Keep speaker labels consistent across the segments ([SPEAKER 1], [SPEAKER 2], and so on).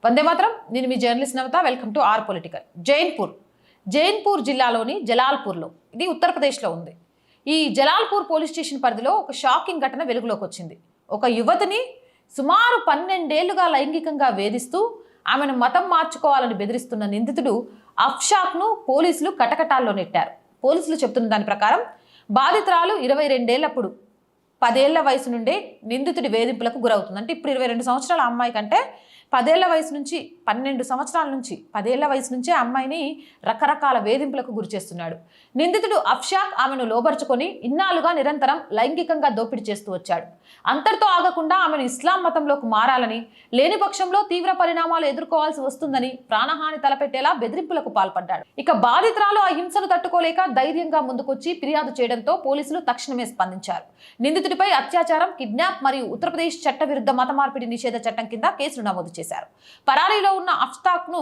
[SPEAKER 1] వందే మాత్రం. నేను మీ journalist Navatha. Welcome to R political. Jainpur జిల్లాలోని జలాల్పూర్లో, ఇది ఉత్తరప్రదేశ్లో ఉంది. ఈ జలాల్పూర్ పోలీస్ స్టేషన్ పరిధిలో ఒక షాకింగ్ ఘటన వెలుగులోకి వచ్చింది. ఒక యువతిని సుమారు 12 ఏళ్లుగా లైంగికంగా వేధిస్తూ ఆమెను మతం మార్చుకోవాలని బెదిరిస్తున్న నిందితుడు అఫ్షాక్ను పోలీసులు కటకటాల్లో నెట్టారు. పోలీసులు చెప్తున్న దాని ప్రకారం బాధితురాలు 22 ఏళ్లప్పుడు 10 ఏళ్ల వయసు నుండే నిందితుడి వేధింపులకు గురవుతుంది. అంటే ఇప్పుడు 22 సంవత్సరాల అమ్మాయి కంటే 10 ఏళ్ల వయసు నుంచి 12 సంవత్సరాల నుంచి 10 ఏళ్ల వయసు నుంచే అమ్మాయిని రకరకాల వేధింపులకు గురి చేస్తున్నాడు. నిందితుడు అఫ్షాక్ ఆమెను లోబర్చుకొని ఇన్నాళ్లుగా నిరంతరం లైంగికంగా దోపిడీ చేస్తూ వచ్చాడు. అంతటితో ఆగకుండా ఆమెను ఇస్లాం మతంలోకి మారాలని, లేని పక్షంలో తీవ్ర పరిణామాలు ఎదుర్కోవాల్సి వస్తుందని ప్రాణహాని తలపెట్టేలా బెదిరింపులకు పాల్పడ్డాడు. ఇక బాధితురాలు ఆ హింసను తట్టుకోలేక ధైర్యంగా ముందుకొచ్చి ఫిర్యాదు చేయడంతో పోలీసులు తక్షణమే స్పందించారు. నిందితుడిపై అత్యాచారం, కిడ్నాప్ మరియు ఉత్తరప్రదేశ్ చట్టవిరుద్ధ మత మార్పిడి నిషేధ చట్టం కింద కేసులు నమోదు చేశారు. పరారీలో ఉన్న అఫ్షాక్ను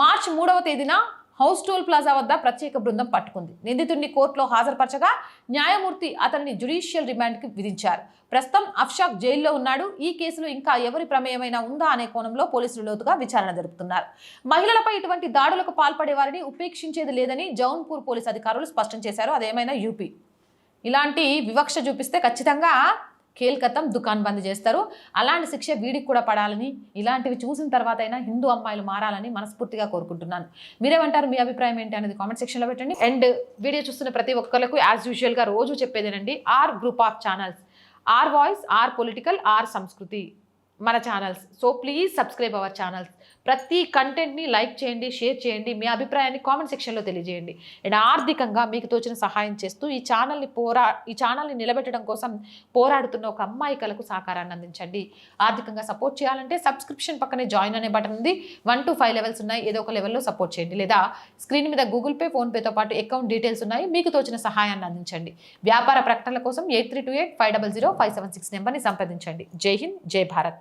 [SPEAKER 1] మార్చి 3వ తేదీన హౌస్ టోల్ ప్లాజా వద్ద ప్రత్యేక బృందం పట్టుకుంది. నిందితుడిని కోర్టులో హాజరుపరచగా న్యాయమూర్తి అతన్ని జ్యుడిషియల్ రిమాండ్కి విధించారు. ప్రస్తుతం అఫ్షాక్ జైల్లో ఉన్నాడు. ఈ కేసులో ఇంకా ఎవరి ప్రమేయమైనా ఉందా అనే కోణంలో పోలీసులు లోతుగా విచారణ జరుపుతున్నారు. మహిళలపై ఇటువంటి దాడులకు పాల్పడే వారిని ఉపేక్షించేది లేదని జౌన్పూర్ పోలీసు అధికారులు స్పష్టం చేశారు. అదేమైనా యూపీ ఇలాంటి వివక్ష చూపిస్తే ఖచ్చితంగా కేల్కతం దుకాన్ బంద్ చేస్తారు. అలాంటి శిక్ష వీడికి కూడా పడాలని, ఇలాంటివి చూసిన తర్వాత అయినా హిందూ అమ్మాయిలు మారాలని మనస్ఫూర్తిగా కోరుకుంటున్నాను. మీరేమంటారు? మీ అభిప్రాయం ఏంటి అనేది కామెంట్ సెక్షన్లో పెట్టండి. అండ్ వీడియో చూస్తున్న ప్రతి ఒక్కరికి యాజ్ యూజువల్గా రోజు చెప్పేదేనండి, R group of channels, R voice, R political, R Sanskriti మన channels. So please subscribe our channels. ప్రతి కంటెంట్ని లైక్ చేయండి, షేర్ చేయండి, మీ అభిప్రాయాన్ని కామెంట్ సెక్షన్లో తెలియజేయండి. అండ్ ఆర్థికంగా మీకు తోచిన సహాయం చేస్తూ ఈ ఛానల్ని నిలబెట్టడం కోసం పోరాడుతున్న ఒక అమ్మాయి కలకు సహకారాన్ని అందించండి. ఆర్థికంగా సపోర్ట్ చేయాలంటే సబ్స్క్రిప్షన్ పక్కనే జాయిన్ అనే బటన్ ఉంది. 1 to 5 లెవెల్స్ ఉన్నాయి. ఏదో ఒక లెవెల్లో సపోర్ట్ చేయండి. లేదా స్క్రీన్ మీద గూగుల్ పే, ఫోన్పేతో పాటు అకౌంట్ డీటెయిల్స్ ఉన్నాయి. మీకు తోచిన సహాయాన్ని అందించండి. వ్యాపార ప్రకటనల కోసం 8328 500 576 నెంబర్ని సంప్రదించండి. జై హింద్, జై భారత్.